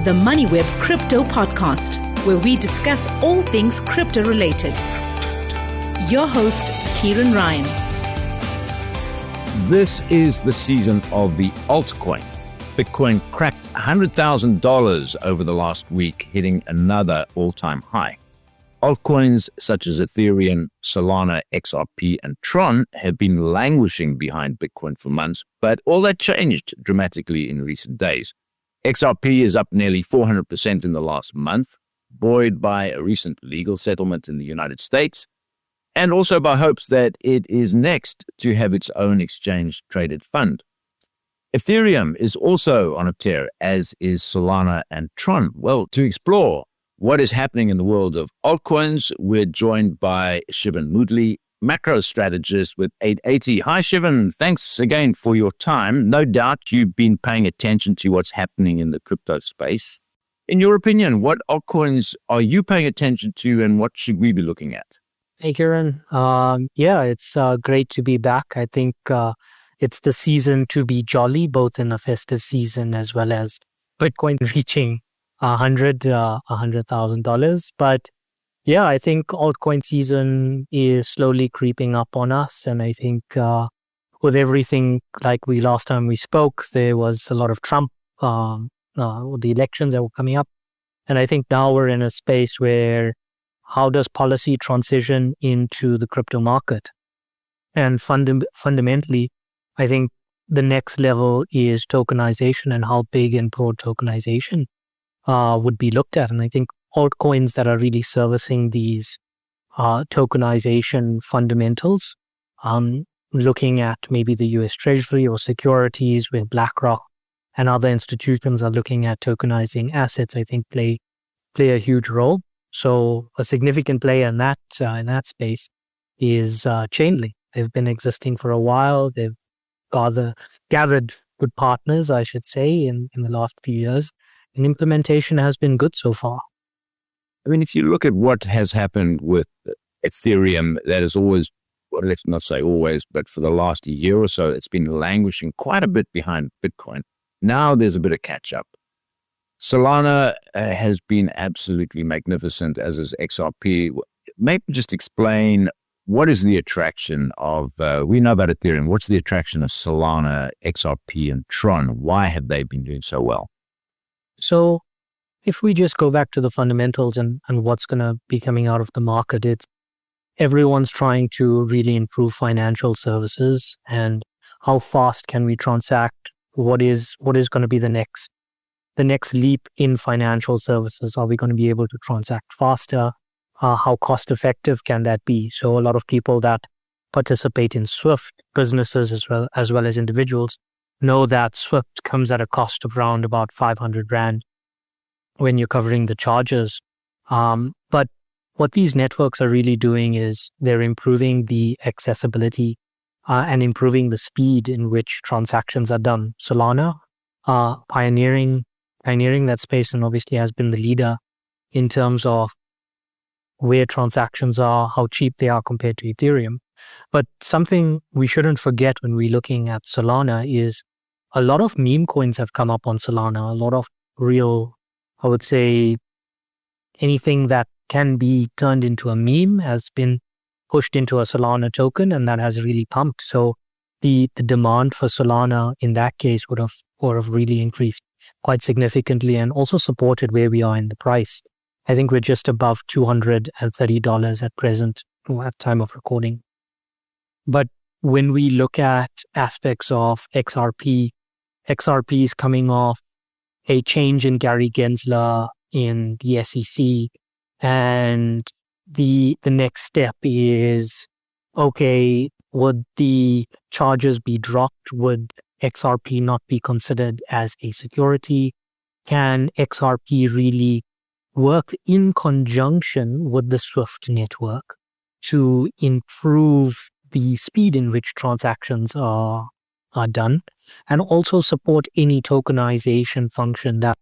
the Moneyweb Crypto Podcast, where we discuss all things crypto related. Your host, Kieran Ryan. This is the season of the altcoin. Bitcoin cracked $100,000 over the last week, hitting another all-time high. Altcoins such as Ethereum, Solana, XRP, and Tron have been languishing behind Bitcoin for months, but all that changed dramatically in recent days. XRP is up nearly 400% in the last month, buoyed by a recent legal settlement in the United States, and also by hopes that it is next to have its own exchange-traded fund. Ethereum is also on a tear, as is Solana and Tron. Well, to explore what is happening in the world of altcoins, we're joined by Shivan Moodley, macro strategist with 880. Hi, Shivan. Thanks again for your time. No doubt you've been paying attention to what's happening in the crypto space. In your opinion, what altcoins are you paying attention to and what should we be looking at? Hey, Kieran. It's great to be back. I think it's the season to be jolly, both in a festive season as well as Bitcoin reaching $100,000. But yeah, I think altcoin season is slowly creeping up on us. And I think with everything, like last time we spoke, there was a lot of Trump, the elections that were coming up. And I think now we're in a space where how does policy transition into the crypto market? And fundamentally, I think the next level is tokenization and how big and broad tokenization would be looked at. And I think altcoins that are really servicing these tokenization fundamentals, looking at maybe the US Treasury or securities where BlackRock and other institutions are looking at tokenizing assets, I think play a huge role. So a significant player in that space is Chainlink. They've been existing for a while. They've gathered good partners, I should say, in the last few years. And implementation has been good so far. I mean, if you look at what has happened with Ethereum, that is always, well, let's not say always, but for the last year or so, it's been languishing quite a bit behind Bitcoin. Now there's a bit of catch up. Solana has been absolutely magnificent, as is XRP. Maybe just explain what is the attraction of, we know about Ethereum, what's the attraction of Solana, XRP, and Tron? Why have they been doing so well? So if we just go back to the fundamentals and what's going to be coming out of the market, it's everyone's trying to really improve financial services and how fast can we transact? What is going to be the next leap in financial services? Are we going to be able to transact faster? How cost effective can that be? So a lot of people that participate in SWIFT, businesses as well as individuals, know that SWIFT comes at a cost of around about 500 Rand when you're covering the charges. But what these networks are really doing is they're improving the accessibility and improving the speed in which transactions are done. Solana, pioneering that space, and obviously has been the leader in terms of where transactions are, how cheap they are compared to Ethereum. But something we shouldn't forget when we're looking at Solana is a lot of meme coins have come up on Solana. A lot of real, I would say, anything that can be turned into a meme has been pushed into a Solana token, and that has really pumped. So the demand for Solana in that case would have really increased quite significantly, and also supported where we are in the price. I think we're just above $230 at present at time of recording. But when we look at aspects of XRP is coming off a change in Gary Gensler in the SEC, and the next step is, okay, would the charges be dropped? Would XRP not be considered as a security? Can XRP really work in conjunction with the SWIFT network to improve the speed in which transactions are done, and also support any tokenization function that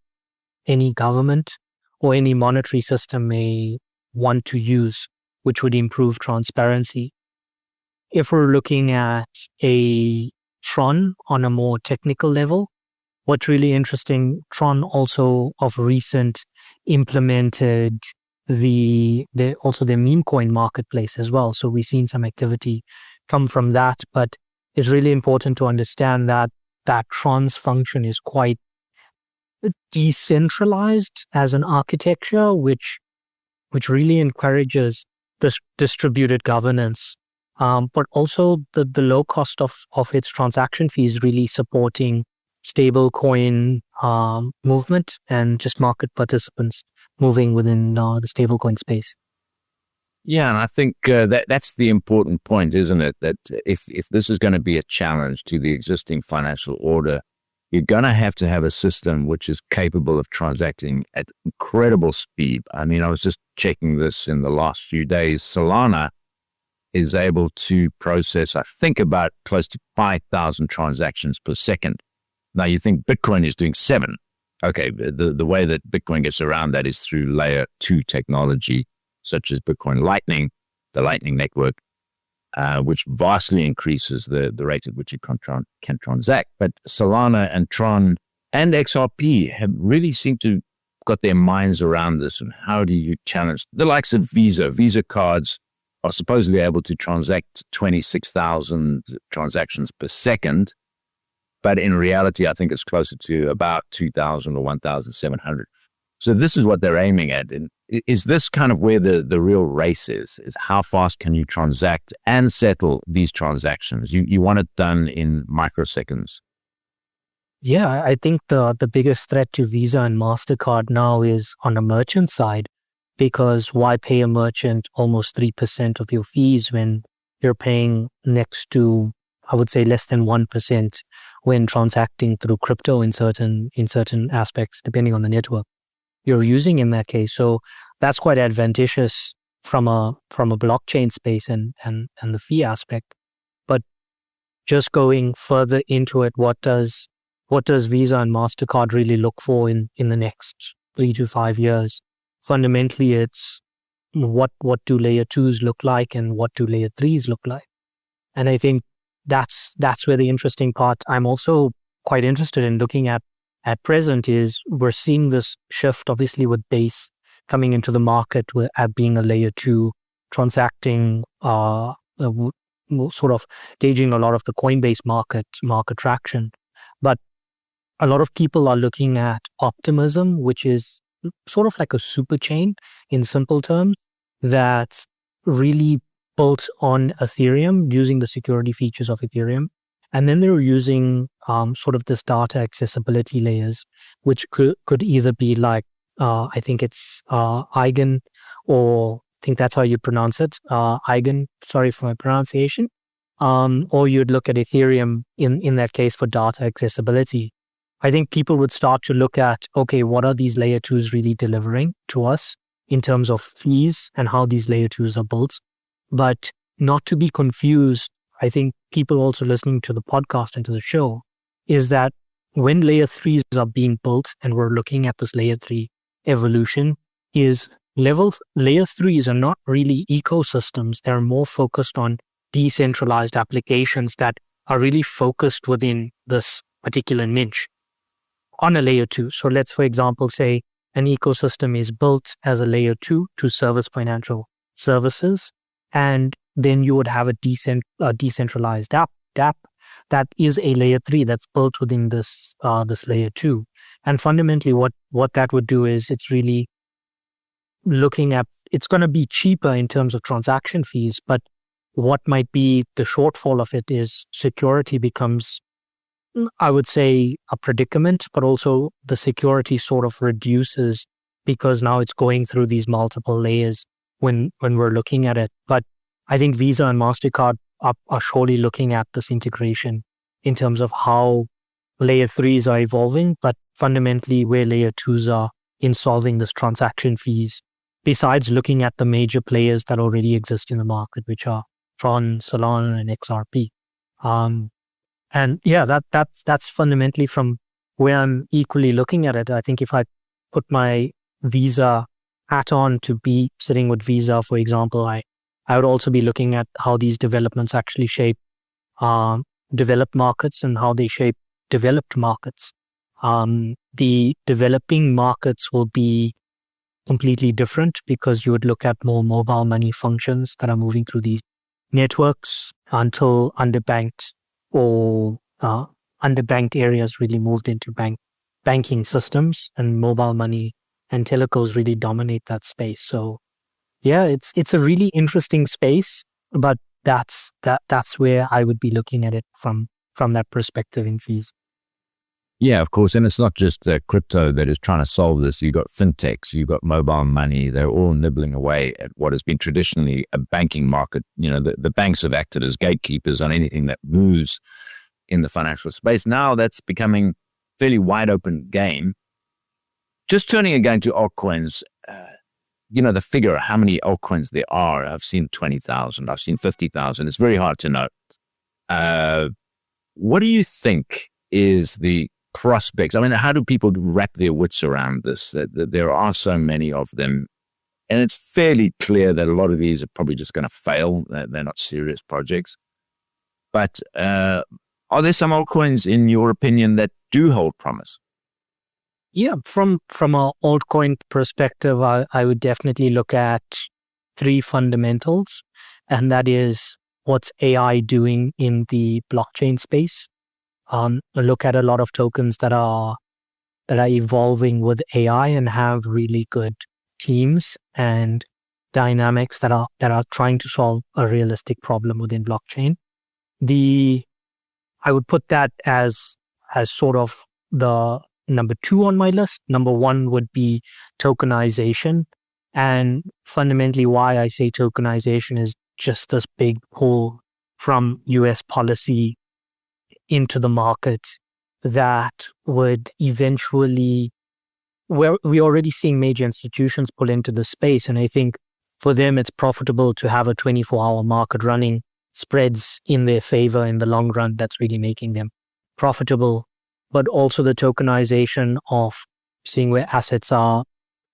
any government or any monetary system may want to use, which would improve transparency? If we're looking at a Tron on a more technical level, what's really interesting, Tron also of recent implemented also the meme coin marketplace as well. So we've seen some activity come from that, but it's really important to understand that Tron's function is quite decentralized as an architecture, which really encourages this distributed governance. But also the low cost of its transaction fees really supporting stable coin movement and just market participants moving within the stablecoin space. Yeah, and I think that's the important point, isn't it? That if this is going to be a challenge to the existing financial order, you're going to have a system which is capable of transacting at incredible speed. I mean, I was just checking this in the last few days. Solana is able to process, I think, about close to 5,000 transactions per second. Now, you think Bitcoin is doing 7. Okay, the way that Bitcoin gets around that is through layer 2 technology, such as Bitcoin Lightning, the Lightning Network, which vastly increases the rate at which you can transact. But Solana and Tron and XRP have really seemed to got their minds around this. And how do you challenge the likes of Visa? Visa cards are supposedly able to transact 26,000 transactions per second. But in reality, I think it's closer to about 2,000 or 1,700. So this is what they're aiming at. And is this kind of where the real race is how fast can you transact and settle these transactions? You want it done in microseconds. Yeah, I think the biggest threat to Visa and MasterCard now is on the merchant side, because why pay a merchant almost 3% of your fees when you're paying next to, I would say, less than 1% when transacting through crypto in certain aspects, depending on the network you're using in that case. So that's quite advantageous from a blockchain space and the fee aspect. But just going further into it, what does Visa and MasterCard really look for in the next 3 to 5 years? Fundamentally, it's what do layer 2s look like and what do layer 3s look like? And I think that's where the interesting part I'm also quite interested in looking at present is we're seeing this shift, obviously, with Base coming into the market at being a layer 2, transacting, sort of gauging a lot of the Coinbase market traction. But a lot of people are looking at Optimism, which is sort of like a super chain in simple terms that's really built on Ethereum using the security features of Ethereum. And then they were using sort of this data accessibility layers, which could either be like, I think it's Eigen, or I think that's how you pronounce it, Eigen, sorry for my pronunciation, or you'd look at Ethereum in that case for data accessibility. I think people would start to look at, okay, what are these layer 2s really delivering to us in terms of fees and how these layer 2s are built? But not to be confused, I think people also listening to the podcast and to the show, is that when layer 3s are being built and we're looking at this layer 3 evolution, is layer 3s are not really ecosystems. They're more focused on decentralized applications that are really focused within this particular niche on a layer 2. So let's, for example, say an ecosystem is built as a layer 2 to service financial services, and then you would have a decentralized app that is a layer 3 that's built within this layer 2. And fundamentally what that would do is it's really looking at, it's going to be cheaper in terms of transaction fees, but what might be the shortfall of it is security becomes, I would say, a predicament, but also the security sort of reduces because now it's going through these multiple layers when we're looking at it. But I think Visa and MasterCard are surely looking at this integration in terms of how layer 3s are evolving, but fundamentally where layer 2s are in solving this transaction fees, besides looking at the major players that already exist in the market, which are Tron, Solana, and XRP. And yeah, that's fundamentally from where I'm equally looking at it. I think if I put my Visa hat on to be sitting with Visa, for example, I would also be looking at how these developments actually shape developed markets and how they shape developed markets. The developing markets will be completely different because you would look at more mobile money functions that are moving through these networks until underbanked or underbanked areas really moved into banking systems, and mobile money and telcos really dominate that space. So yeah, it's a really interesting space, but that's where I would be looking at it from that perspective in fees. Yeah, of course. And it's not just crypto that is trying to solve this. You've got fintechs, you've got mobile money. They're all nibbling away at what has been traditionally a banking market. You know, the banks have acted as gatekeepers on anything that moves in the financial space. Now that's becoming fairly wide open game. Just turning again to altcoins, the figure of how many altcoins there are. I've seen 20,000. I've seen 50,000. It's very hard to know. What do you think is the prospects? I mean, how do people wrap their wits around this? There are so many of them, and it's fairly clear that a lot of these are probably just going to fail. They're not serious projects. But are there some altcoins, in your opinion, that do hold promise? Yeah, from an altcoin perspective, I would definitely look at three fundamentals, and that is what's AI doing in the blockchain space. Look at a lot of tokens that are evolving with AI and have really good teams and dynamics that are trying to solve a realistic problem within blockchain. I would put that as sort of the number two on my list. Number one would be tokenization, and fundamentally why I say tokenization is just this big pull from US policy into the market that would eventually, we're already seeing major institutions pull into the space. And I think for them, it's profitable to have a 24-hour market running, spreads in their favor in the long run. That's really making them profitable. But also the tokenization of seeing where assets are,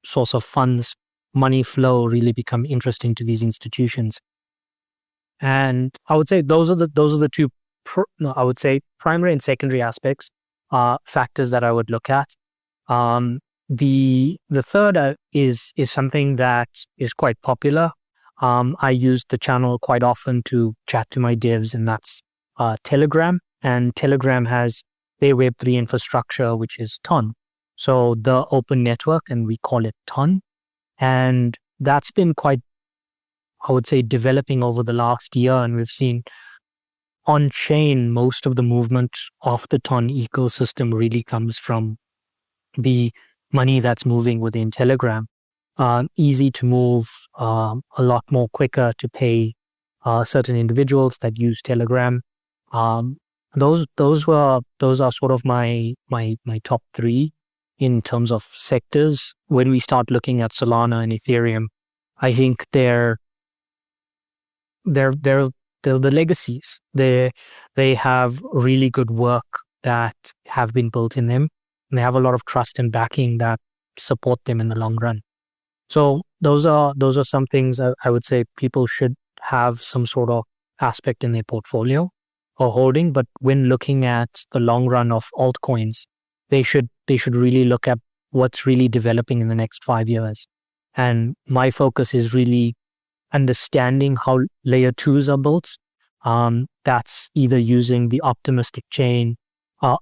source of funds, money flow really become interesting to these institutions. And I would say those are the two I would say primary and secondary aspects are factors that I would look at. The third is something that is quite popular. I use the channel quite often to chat to my devs, and that's Telegram. And Telegram has their Web3 infrastructure, which is Ton. So the open network, and we call it Ton. And that's been quite, I would say, developing over the last year, and we've seen on-chain, most of the movement of the Ton ecosystem really comes from the money that's moving within Telegram. Easy to move, a lot more quicker to pay certain individuals that use Telegram. Those are sort of my top three in terms of sectors. When we start looking at Solana and Ethereum, I think they're the legacies. They have really good work that have been built in them, and they have a lot of trust and backing that support them in the long run. So those are some things I would say people should have some sort of aspect in their portfolio or holding. But when looking at the long run of altcoins, they should really look at what's really developing in the next 5 years. And my focus is really understanding how layer twos are built. That's either using the optimism chain or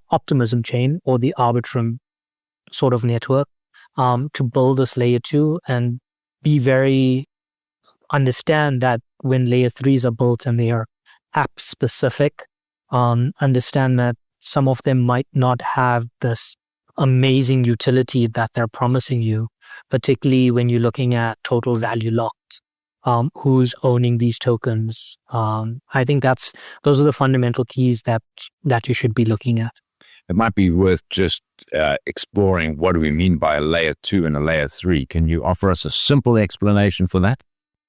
the Arbitrum sort of network to build this layer two, and understand that when layer threes are built and they are app specific, understand that some of them might not have this amazing utility that they're promising you, particularly when you're looking at total value locked. Who's owning these tokens? I think those are the fundamental keys that you should be looking at. It might be worth just exploring what do we mean by a layer 2 and a layer 3. Can you offer us a simple explanation for that?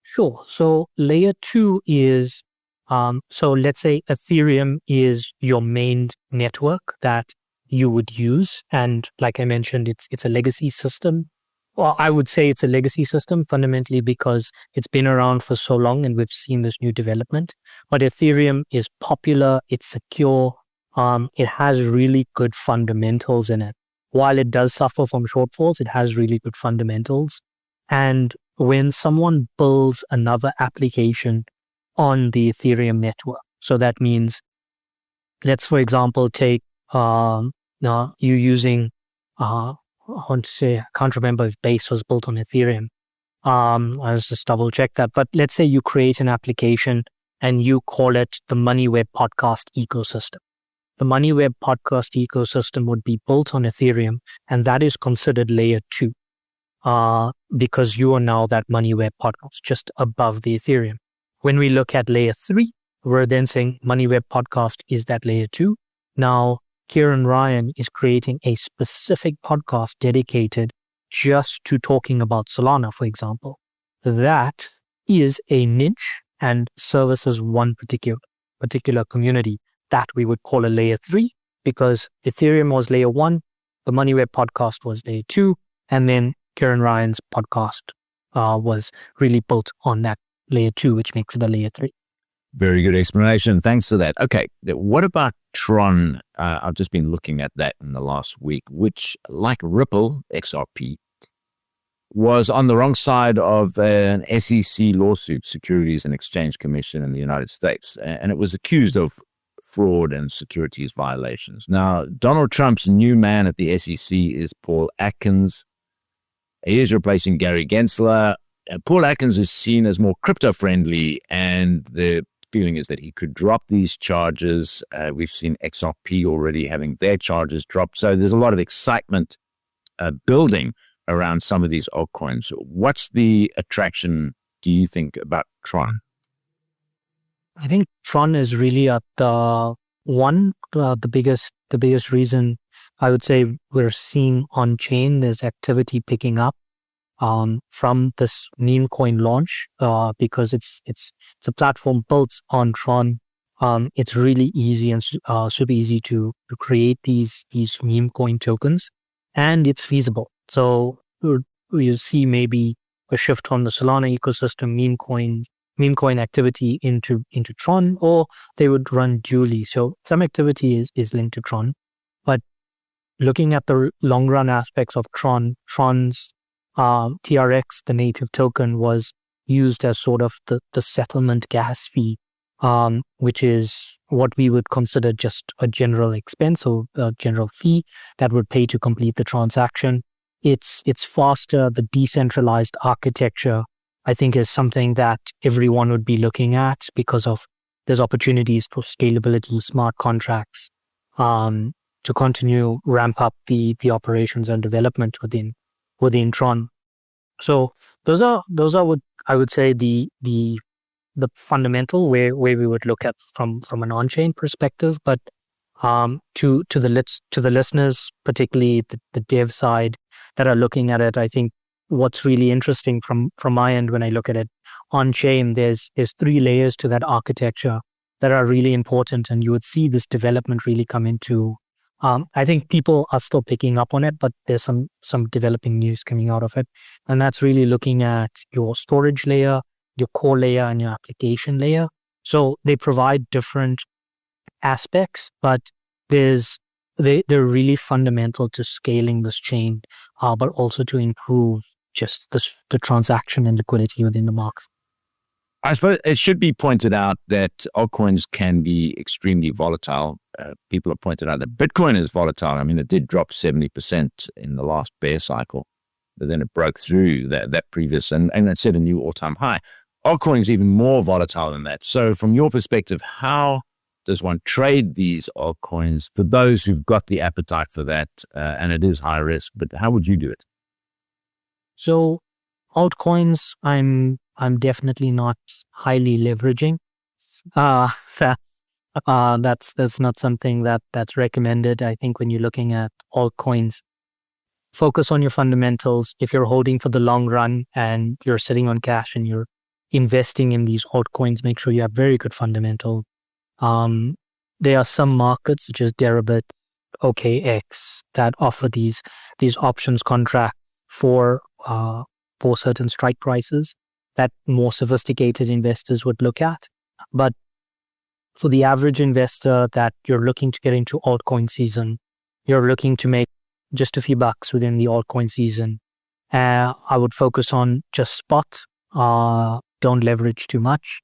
Sure. So layer 2 is, so let's say Ethereum is your main network that you would use. And like I mentioned, it's a legacy system. Well, I would say it's a legacy system fundamentally because it's been around for so long and we've seen this new development. But Ethereum is popular, it's secure, it has really good fundamentals in it. while it does suffer from shortfalls, it has really good fundamentals. And when someone builds another application on the Ethereum network, so that means, let's, for example, take now you using, I want to say, I can't remember if Base was built on Ethereum. I'll just double check that. But let's say you create an application and you call it the Moneyweb podcast ecosystem. The Moneyweb podcast ecosystem would be built on Ethereum, and that is considered layer 2 because you are now that Moneyweb podcast just above the Ethereum. When we look at layer 3, we're then saying Moneyweb podcast is that layer 2. Now, Kieran Ryan is creating a specific podcast dedicated just to talking about Solana, for example. That is a niche and services one particular community that we would call a layer 3, because Ethereum was layer 1, the Moneyweb podcast was layer 2, and then Kieran Ryan's podcast was really built on that layer 2, which makes it a layer 3. Very good explanation. Thanks for that. Okay, what about Tron? I've just been looking at that in the last week, which, like Ripple, XRP, was on the wrong side of an SEC lawsuit, Securities and Exchange Commission in the United States, and it was accused of fraud and securities violations. Now, Donald Trump's new man at the SEC is Paul Atkins. He is replacing Gary Gensler. Paul Atkins is seen as more crypto-friendly, and the feeling is that he could drop these charges. We've seen XRP already having their charges dropped. So there's a lot of excitement building around some of these altcoins. What's the attraction, do you think, about Tron? I think Tron is really at the biggest reason I would say we're seeing on chain. There's activity picking up from this meme coin launch because it's a platform built on Tron. It's really easy and super easy to create these meme coin tokens, and it's feasible. So you see maybe a shift from the Solana ecosystem meme coin activity into Tron, or they would run dually. So some activity is linked to Tron, but looking at the long run aspects of Tron's TRX, the native token, was used as sort of the settlement gas fee, which is what we would consider just a general expense or a general fee that would pay to complete the transaction. It's faster. The decentralized architecture, I think, is something that everyone would be looking at because of there's opportunities for scalability, smart contracts, to continue ramp up the operations and development within Tron. So those are what I would say the fundamental where we would look at from an on-chain perspective. But to the listeners, particularly the dev side that are looking at it, I think what's really interesting from my end when I look at it on chain, there's 3 layers to that architecture that are really important, and you would see this development really come into. I think people are still picking up on it, but there's some developing news coming out of it, and that's really looking at your storage layer, your core layer, and your application layer. So they provide different aspects, but they're really fundamental to scaling this chain, but also to improve just the transaction and liquidity within the market. I suppose it should be pointed out that altcoins can be extremely volatile. People have pointed out that Bitcoin is volatile. I mean, it did drop 70% in the last bear cycle, but then it broke through that previous and it set a new all-time high. Altcoin is even more volatile than that. So from your perspective, how does one trade these altcoins for those who've got the appetite for that? And it is high risk, but how would you do it? So altcoins, I'm definitely not highly leveraging. That's not something that's recommended. I think when you're looking at altcoins, focus on your fundamentals. If you're holding for the long run and you're sitting on cash and you're investing in these altcoins, make sure you have very good fundamental. There are some markets such as Deribit, OKX that offer these options contract for certain strike prices that more sophisticated investors would look at. But for the average investor that you're looking to get into altcoin season, you're looking to make just a few bucks within the altcoin season, I would focus on just spot, don't leverage too much,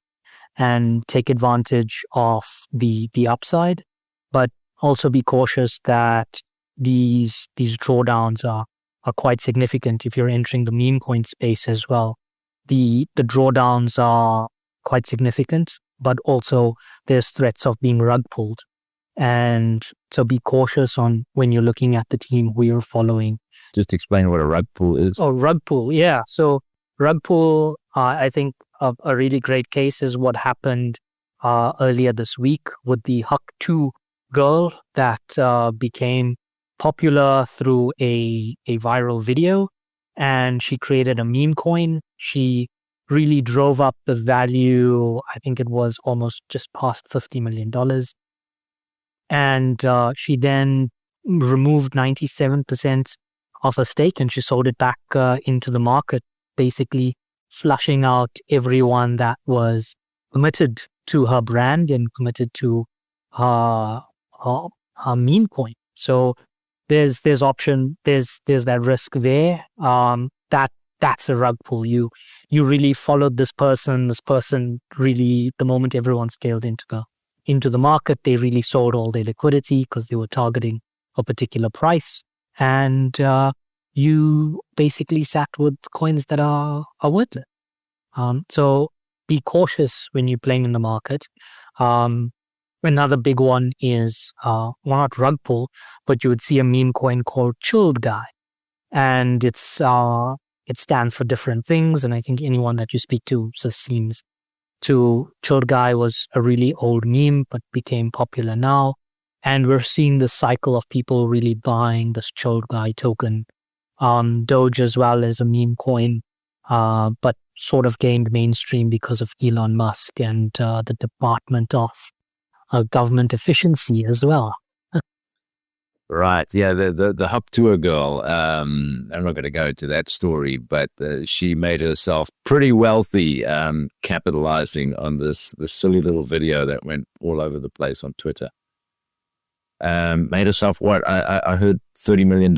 and take advantage of the upside, but also be cautious that these drawdowns are quite significant if you're entering the meme coin space as well. The drawdowns are quite significant, but also there's threats of being rug pulled. And so be cautious on when you're looking at the team who you're following. Just explain what a rug pull is. Oh, rug pull. Yeah. So rug pull, I think a really great case is what happened earlier this week with the Huck 2 girl that became popular through a viral video, and she created a meme coin. She really drove up the value. I think it was almost just past $50 million. And she then removed 97% of her stake and she sold it back into the market, basically flushing out everyone that was committed to her brand and committed to her meme coin. So there's that risk there. That's a rug pull. You really followed this person. This person really, the moment everyone scaled into the market, they really sold all their liquidity because they were targeting a particular price, and you basically sat with coins that are worthless. So be cautious when you're playing in the market. Another big one is, well, not rug pull, but you would see a meme coin called Chilled Guy. And it stands for different things. And I think anyone that you speak to seems to Chilled Guy was a really old meme, but became popular now. And we're seeing this cycle of people really buying this Chilled Guy token. Doge as well as a meme coin, but sort of gained mainstream because of Elon Musk and the Department of Government Efficiency as well. Right. Yeah. The Hup Tour girl. I'm not going to go into that story, but she made herself pretty wealthy, capitalizing on this silly little video that went all over the place on Twitter. Made herself what? I heard $30 million,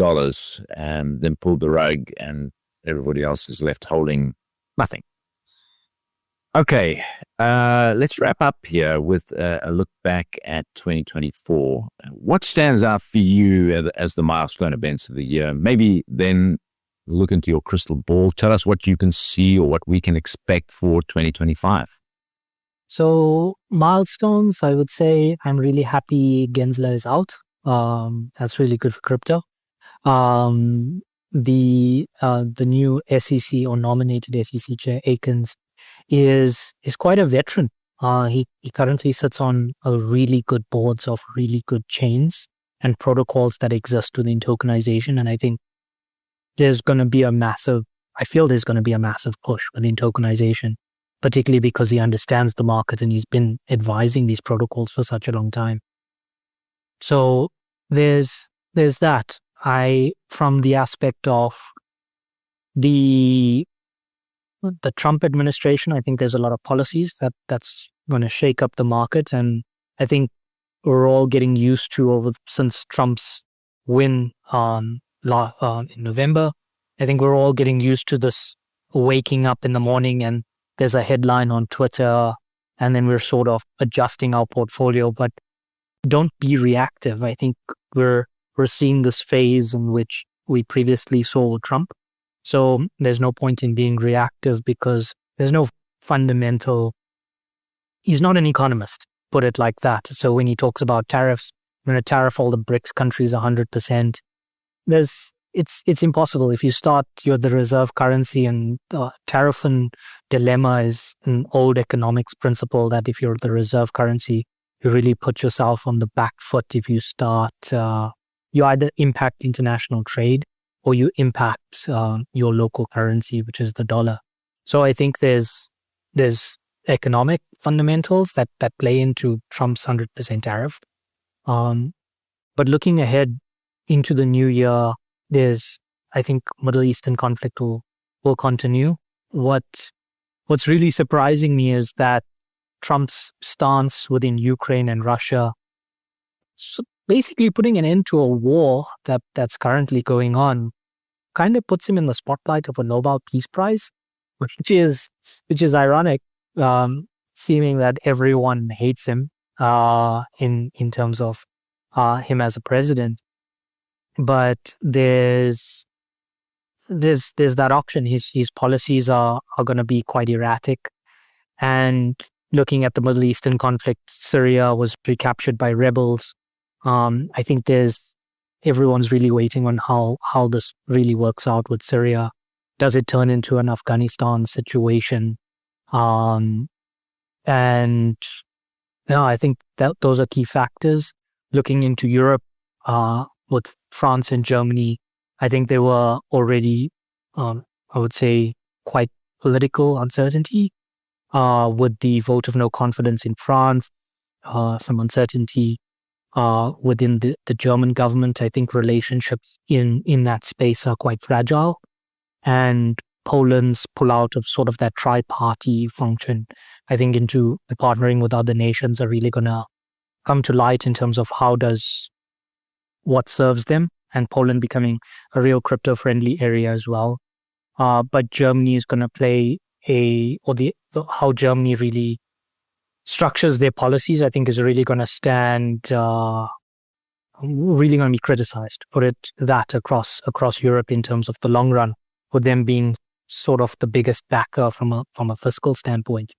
and then pulled the rug, and everybody else is left holding nothing. Okay, let's wrap up here with a look back at 2024. What stands out for you as the milestone events of the year? Maybe then look into your crystal ball. Tell us what you can see or what we can expect for 2025. So milestones, I would say I'm really happy Gensler is out. That's really good for crypto. The new SEC or nominated SEC chair, Akins, is quite a veteran. He currently sits on a really good boards of really good chains and protocols that exist within tokenization. And I think there's going to be a massive push within tokenization, particularly because he understands the market and he's been advising these protocols for such a long time. So there's that. From the aspect of the Trump administration, I think there's a lot of policies that's going to shake up the market. And I think we're all getting used to since Trump's win in November. I think we're all getting used to this waking up in the morning and there's a headline on Twitter and then we're sort of adjusting our portfolio, but don't be reactive. I think we're seeing this phase in which we previously saw Trump. So there's no point in being reactive because there's no fundamental. He's not an economist, put it like that. So when he talks about tariffs, we're going to tariff all the BRICS countries 100%. It's impossible. If you start, you're the reserve currency, and tariff and dilemma is an old economics principle that if you're the reserve currency, you really put yourself on the back foot if you start. You either impact international trade or you impact your local currency, which is the dollar. So I think there's economic fundamentals that play into Trump's 100% tariff. But looking ahead into the new year, I think Middle Eastern conflict will continue. What's really surprising me is that Trump's stance within Ukraine and Russia basically putting an end to a war that's currently going on kind of puts him in the spotlight of a Nobel Peace Prize, which is ironic, seeming that everyone hates him in terms of him as a president. But there's that option. His policies are going to be quite erratic. And looking at the Middle Eastern conflict, Syria was recaptured by rebels. I think everyone's really waiting on how this really works out with Syria. Does it turn into an Afghanistan situation? And no, I think that those are key factors. Looking into Europe, with France and Germany, I think there were already, I would say, quite political uncertainty with the vote of no confidence in France, some uncertainty within the German government. I think relationships in that space are quite fragile. And Poland's pull out of sort of that tri-party function, I think, into partnering with other nations are really going to come to light in terms of what serves them, and Poland becoming a real crypto-friendly area as well. But Germany is going to play how Germany really structures their policies, I think, is really going to stand, really going to be criticized for that across Europe in terms of the long run, with them being sort of the biggest backer from a fiscal standpoint.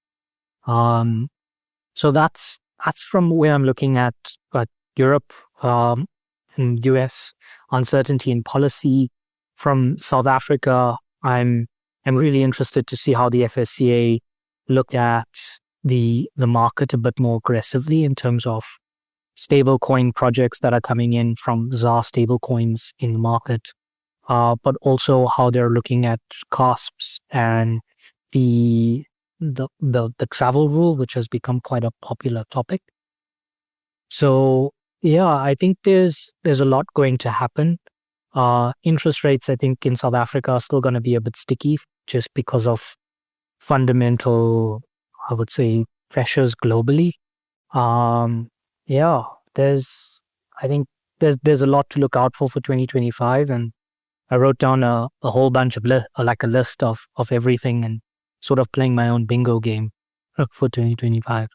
So that's from where I'm looking at Europe and US uncertainty in policy. From South Africa, I'm really interested to see how the FSCA look at the market a bit more aggressively in terms of stablecoin projects that are coming in from ZAR stablecoins in the market, but also how they're looking at CASPs and the travel rule, which has become quite a popular topic. So yeah, I think there's a lot going to happen. Interest rates, I think, in South Africa are still going to be a bit sticky just because of fundamental, I would say, pressures globally. Yeah, I think there's a lot to look out for 2025, and I wrote down a whole bunch of a list of everything, and sort of playing my own bingo game for 2025.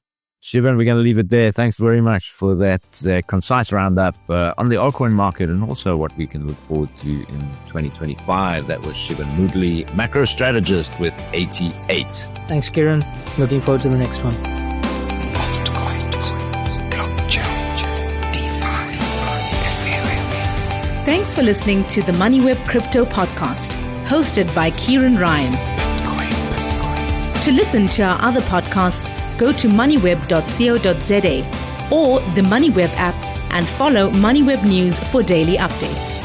Shivan, we're going to leave it there. Thanks very much for that concise roundup on the altcoin market, and also what we can look forward to in 2025. That was Shivan Moodley, macro strategist with 88. Thanks, Kieran. Looking forward to the next one. Thanks for listening to the Moneyweb Crypto Podcast, hosted by Kieran Ryan. To listen to our other podcasts, go to moneyweb.co.za or the Moneyweb app and follow Moneyweb News for daily updates.